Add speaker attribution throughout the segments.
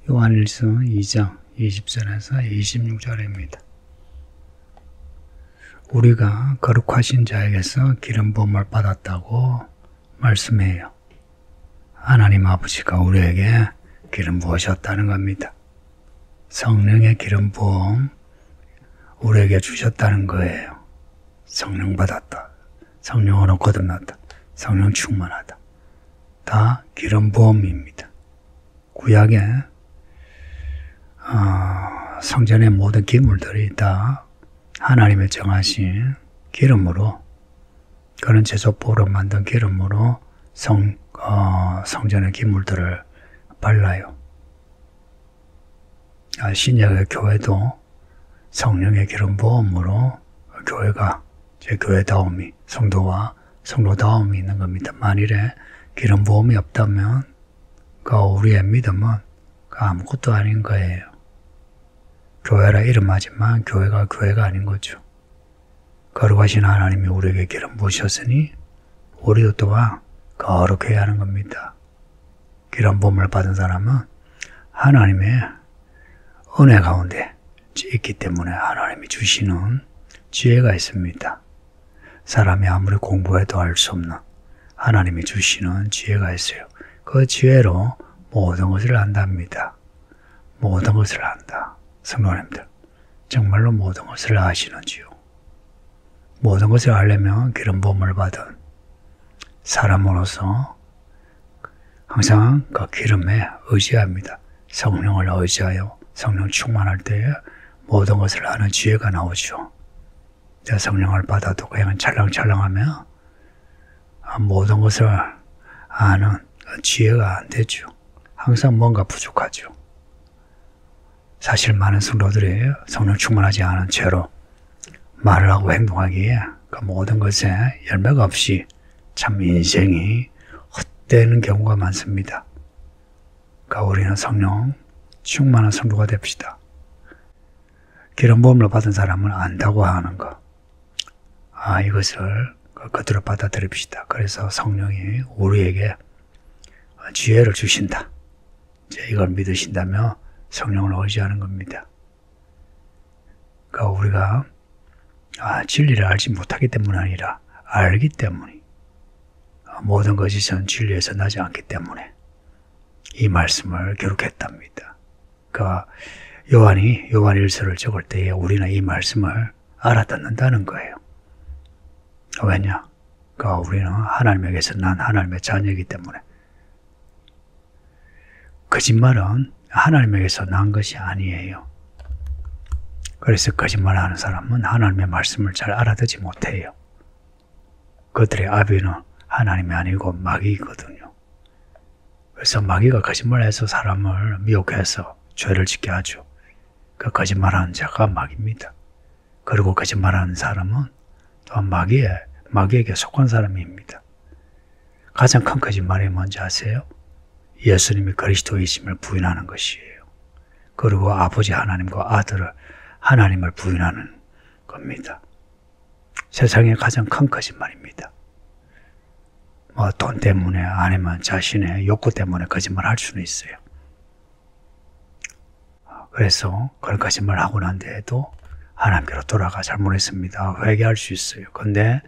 Speaker 1: 요한일서 2장 20절에서 26절입니다. 우리가 거룩하신 자에게서 기름 부음을 받았다고 말씀해요. 하나님 아버지가 우리에게 기름 부으셨다는 겁니다. 성령의 기름 부음 우리에게 주셨다는 거예요. 성령 받았다. 성령으로 거듭났다. 성령 충만하다. 다 기름 부음입니다. 구약에 성전의 모든 기물들이 다 하나님의 정하신 기름으로, 그런 제조법으로 만든 기름으로 성전의 기물들을 발라요. 신약의 교회도 성령의 기름 부음으로 교회가, 제 교회다움이, 성도와 성도다움이 있는 겁니다. 만일에 기름 부음이 없다면 우리의 믿음은 아무것도 아닌 거예요. 교회라 이름하지만 교회가 아닌 거죠. 거룩하신 하나님이 우리에게 기름 부으셨으니 우리도 또한 거룩해야 하는 겁니다. 기름 부음을 받은 사람은 하나님의 은혜 가운데 있기 때문에 하나님이 주시는 지혜가 있습니다. 사람이 아무리 공부해도 알 수 없는 하나님이 주시는 지혜가 있어요. 그 지혜로 모든 것을 안답니다. 모든 것을 안다. 성도님들, 정말로 모든 것을 아시는지요? 모든 것을 알려면 기름 부음을 받은 사람으로서 항상 그 기름에 의지합니다. 성령을 의지하여 성령 충만할 때에 모든 것을 아는 지혜가 나오죠. 성령을 받아도 그냥 찰랑찰랑하면 모든 것을 아는 지혜가 안 되죠. 항상 뭔가 부족하죠. 사실 많은 성도들이 성령 충만하지 않은 채로 말을 하고 행동하기에 그 모든 것에 열매가 없이 참 인생이 헛되는 경우가 많습니다. 우리는 성령 충만한 성도가 됩시다. 기름 부음을 받은 사람은 안다고 하는 것, 이것을 그대로 받아들입시다. 그래서 성령이 우리에게 지혜를 주신다. 이걸 믿으신다면 성령을 의지하는 겁니다. 우리가 진리를 알지 못하기 때문이 아니라 알기 때문에, 모든 것이 전 진리에서 나지 않기 때문에 이 말씀을 기록했답니다. 요한이 요한일서를 적을 때에 우리는 이 말씀을 알아듣는다는 거예요. 왜냐? 우리는 하나님에게서 난 하나님의 자녀이기 때문에. 거짓말은 하나님에게서 난 것이 아니에요. 그래서 거짓말하는 사람은 하나님의 말씀을 잘 알아듣지 못해요. 그들의 아비는 하나님이 아니고 마귀이거든요. 그래서 마귀가 거짓말해서 사람을 미혹해서 죄를 짓게 하죠. 그 거짓말하는 자가 마귀입니다. 그리고 거짓말하는 사람은 또한 마귀에게 속한 사람입니다. 가장 큰 거짓말이 뭔지 아세요? 예수님이 그리스도이심을 부인하는 것이에요. 그리고 아버지 하나님과 아들을 하나님을 부인하는 겁니다. 세상의 가장 큰 거짓말입니다. 돈 때문에 아니면 자신의 욕구 때문에 거짓말할 수는 있어요. 그래서 그런 거짓말 하고 난 뒤에도 하나님께로 돌아가 잘못했습니다. 회개할 수 있어요. 그런데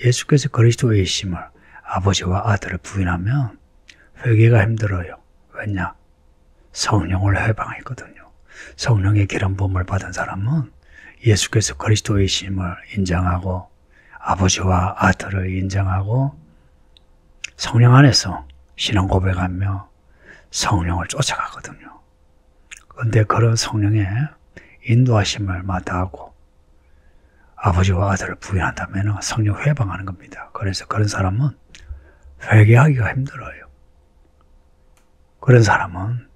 Speaker 1: 예수께서 그리스도이심을 아버지와 아들을 부인하면 회개가 힘들어요. 왜냐? 성령을 해방했거든요. 성령의 기름 부음을 받은 사람은 예수께서 그리스도이심을 인정하고 아버지와 아들을 인정하고 성령 안에서 신앙 고백하며 성령을 쫓아가거든요. 그런데 그런 성령의 인도하심을 마다하고 아버지와 아들을 부인한다면 성령 회방하는 겁니다. 그래서 그런 사람은 회개하기가 힘들어요. 그런 사람은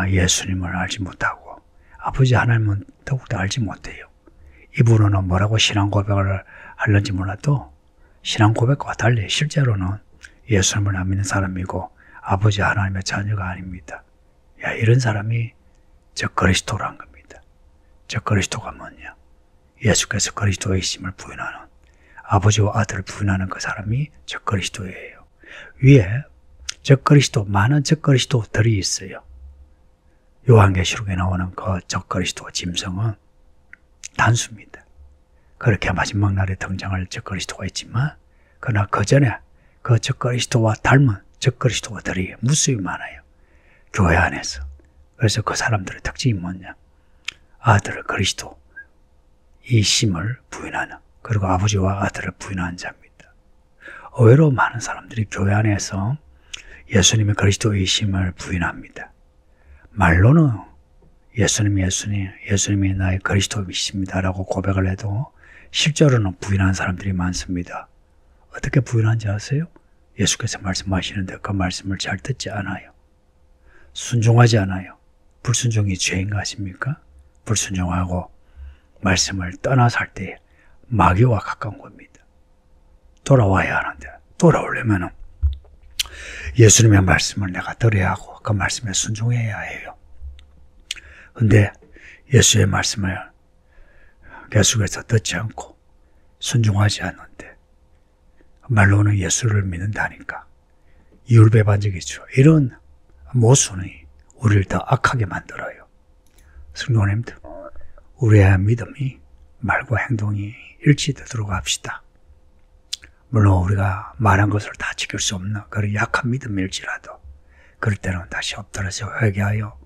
Speaker 1: 예수님을 알지 못하고 아버지 하나님은 더욱더 알지 못해요. 입으로는 뭐라고 신앙 고백을 하는지 몰라도 신앙 고백과 달리 실제로는 예수님을 안 믿는 사람이고 아버지 하나님의 자녀가 아닙니다. 이런 사람이 적그리스도란 겁니다. 적그리스도가 뭐냐? 예수께서 그리스도이심을 부인하는, 아버지와 아들을 부인하는 그 사람이 적그리스도예요. 위에 적그리스도, 많은 적그리스도들이 있어요. 요한계시록에 나오는 그 적그리스도 짐승은 단수입니다. 그렇게 마지막 날에 등장할 적그리스도가 있지만 그러나 그 전에 그 적그리스도와 닮은 적그리스도들이 무수히 많아요. 교회 안에서. 그래서 그 사람들의 특징이 뭐냐? 아들 그리스도 이 심을 부인하는, 그리고 아버지와 아들을 부인하는 자입니다. 의외로 많은 사람들이 교회 안에서 예수님의 그리스도의 심을 부인합니다. 말로는 예수님이 나의 그리스도이십니다라고 고백을 해도 실제로는 부인하는 사람들이 많습니다. 어떻게 부인하는지 아세요? 예수께서 말씀하시는데 그 말씀을 잘 듣지 않아요. 순종하지 않아요. 불순종이 죄인가 하십니까? 불순종하고 말씀을 떠나서 할 때 마귀와 가까운 겁니다. 돌아와야 하는데 돌아오려면 예수님의 말씀을 내가 들어야 하고 그 말씀에 순종해야 해요. 근데 예수의 말씀을 계속해서 듣지 않고 순종하지 않는데 말로는 예수를 믿는다니까 이율배반적이죠. 이런 모순이 우리를 더 악하게 만들어요. 성도님들, 우리의 믿음이 말과 행동이 일치되도록 합시다. 물론 우리가 말한 것을 다 지킬 수 없는 그런 약한 믿음일지라도 그럴 때는 다시 엎드려서 회개하여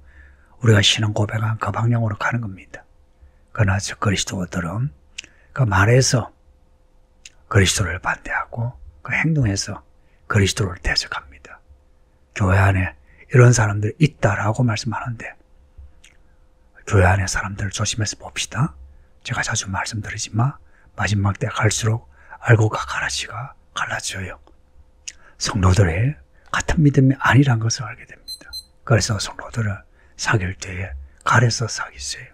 Speaker 1: 우리가 신앙 고백한 그 방향으로 가는 겁니다. 그러나 저 그리스도들은 그 말에서 그리스도를 반대하고 그 행동에서 그리스도를 대적합니다. 교회 안에 이런 사람들이 있다라고 말씀하는데 교회 안에 사람들을 조심해서 봅시다. 제가 자주 말씀드리지만 마지막 때 갈수록 알고가 가라지가 갈라져요. 성도들의 같은 믿음이 아니란 것을 알게 됩니다. 그래서 성도들을 사귈 때에 갈에서 사귀세요.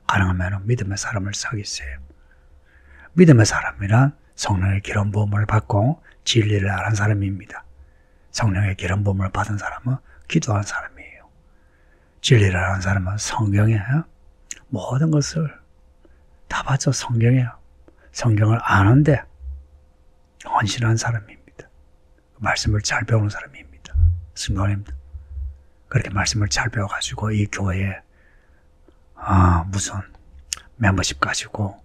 Speaker 1: 가능하면 믿음의 사람을 사귀세요. 믿음의 사람이란 성령의 기름 부음을 받고 진리를 아는 사람입니다. 성령의 기름 부음을 받은 사람은 기도하는 사람이에요. 진리를 아는 사람은 성경에 모든 것을 다 받쳐 성경을 아는데 헌신한 사람입니다. 말씀을 잘 배우는 사람입니다. 성도님들, 그렇게 말씀을 잘 배워가지고 이 교회에 무슨 멤버십 가지고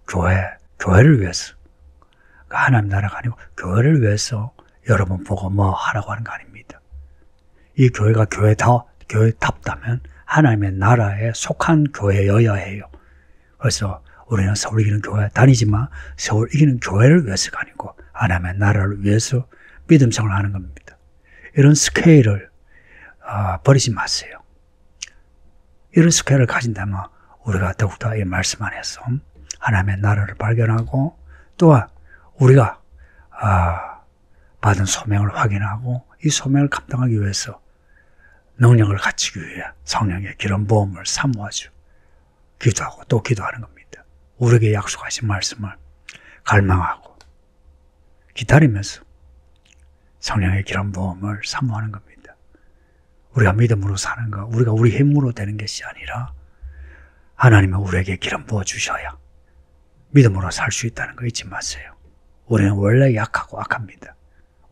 Speaker 1: 교회를 위해서, 하나님 나라가 아니고 교회를 위해서 여러분 보고 뭐 하라고 하는 거 아닙니다. 이 교회가 교회답다면 하나님의 나라에 속한 교회여야 해요. 그래서 우리는 서울 이기는 교회 다니지만 서울 이기는 교회를 위해서가 아니고 하나님의 나라를 위해서 믿음 생활을 하는 겁니다. 이런 스케일을 버리지 마세요. 이런 스케일을 가진다면 우리가 더욱더 이 말씀 안에서 하나님의 나라를 발견하고 또한 우리가 받은 소명을 확인하고 이 소명을 감당하기 위해서 능력을 갖추기 위해 성령의 기름 부음을 사모하죠. 기도하고 또 기도하는 겁니다. 우리에게 약속하신 말씀을 갈망하고 기다리면서 성령의 기름 부음을 사모하는 겁니다. 우리가 믿음으로 사는 것, 우리가 우리 힘으로 되는 것이 아니라 하나님은 우리에게 기름 부어 주셔야 믿음으로 살 수 있다는 거 잊지 마세요. 우리는 원래 약하고 악합니다.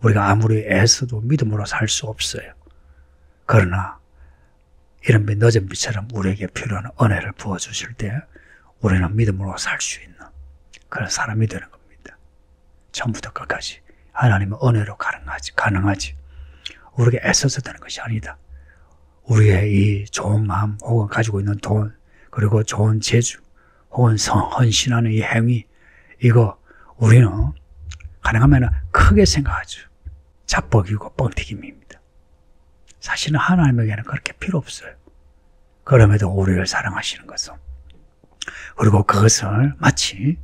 Speaker 1: 우리가 아무리 애써도 믿음으로 살 수 없어요. 그러나 이런 빛 늦은 빛처럼 우리에게 필요한 은혜를 부어주실 때 우리는 믿음으로 살 수 있는 그런 사람이 되는 겁니다. 처음부터 끝까지 하나님은 은혜로 가능하지. 우리에게 애써서 되는 것이 아니다. 우리의 이 좋은 마음 혹은 가지고 있는 돈 그리고 좋은 재주 혹은 헌신하는 이 행위 이거 우리는 가능하면 크게 생각하죠. 자뻑이고 뻥튀김입니다. 사실은 하나님에게는 그렇게 필요 없어요. 그럼에도 우리를 사랑하시는 것은 그리고 그것을 마치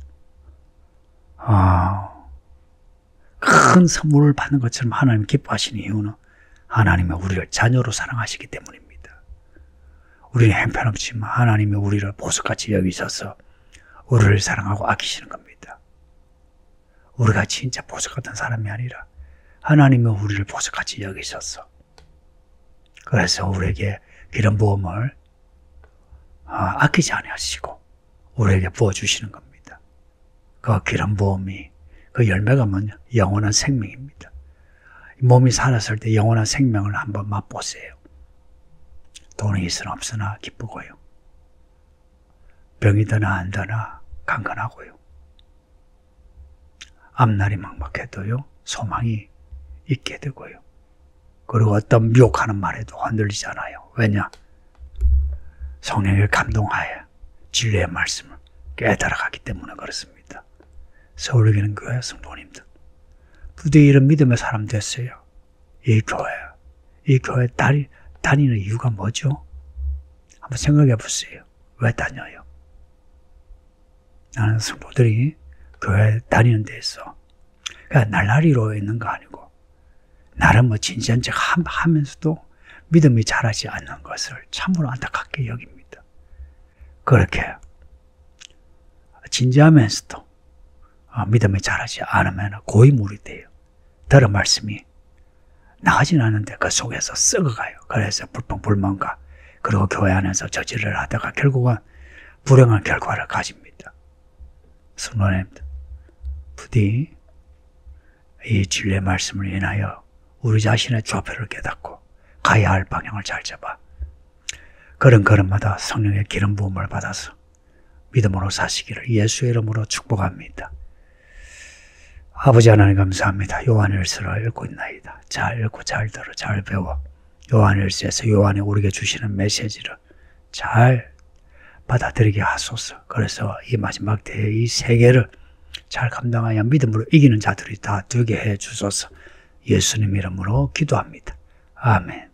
Speaker 1: 큰 선물을 받는 것처럼 하나님 기뻐하시는 이유는 하나님은 우리를 자녀로 사랑하시기 때문입니다. 우리는 형편없지만 하나님이 우리를 보석같이 여기셔서 우리를 사랑하고 아끼시는 겁니다. 우리가 진짜 보석 같은 사람이 아니라 하나님이 우리를 보석같이 여기셔서 그래서 우리에게 기름 부음을 아끼지 아니하시고 우리에게 부어주시는 겁니다. 그 기름 부음이 그 열매가 뭐냐? 영원한 생명입니다. 몸이 살았을 때 영원한 생명을 한번 맛보세요. 돈이 있으나 없으나 기쁘고요. 병이 드나 안 드나 강건하고요. 앞날이 막막해도요, 소망이 있게 되고요. 그리고 어떤 미혹하는 말에도 흔들리지 않아요. 왜냐? 성령의 감동하에 진리의 말씀을 깨달아가기 때문에 그렇습니다. 서울교회는 교회 성도님들, 부디 이런 믿음의 사람 됐어요. 이 교회 다니는 이유가 뭐죠? 한번 생각해 보세요. 왜 다녀요? 나는 성도들이 교회 다니는 데서 그러니까 날라리로 있는 거 아니고 나름 진지한 척 하면서도 믿음이 자라지 않는 것을 참으로 안타깝게 여깁니다. 그렇게 진지하면서도 믿음이 자라지 않으면 고인물이 돼요. 들은 말씀이 나가진 않는데 그 속에서 썩어가요. 그래서 불평불만과 그리고 교회 안에서 저지를 하다가 결국은 불행한 결과를 가집니다. 성도님들, 부디 이 진리의 말씀을 인하여 우리 자신의 좌표를 깨닫고 가야 할 방향을 잘 잡아 걸음걸음마다 성령의 기름 부음을 받아서 믿음으로 사시기를 예수의 이름으로 축복합니다. 아버지 하나님 감사합니다. 요한일서를 읽고 있나이다. 잘 읽고 잘 들어 잘 배워 요한일서에서 요한이 우리에게 주시는 메시지를 잘 받아들이게 하소서. 그래서 이 마지막 때에 이 세계를 잘 감당하여 믿음으로 이기는 자들이 다 되게 해 주소서. 예수님 이름으로 기도합니다. 아멘.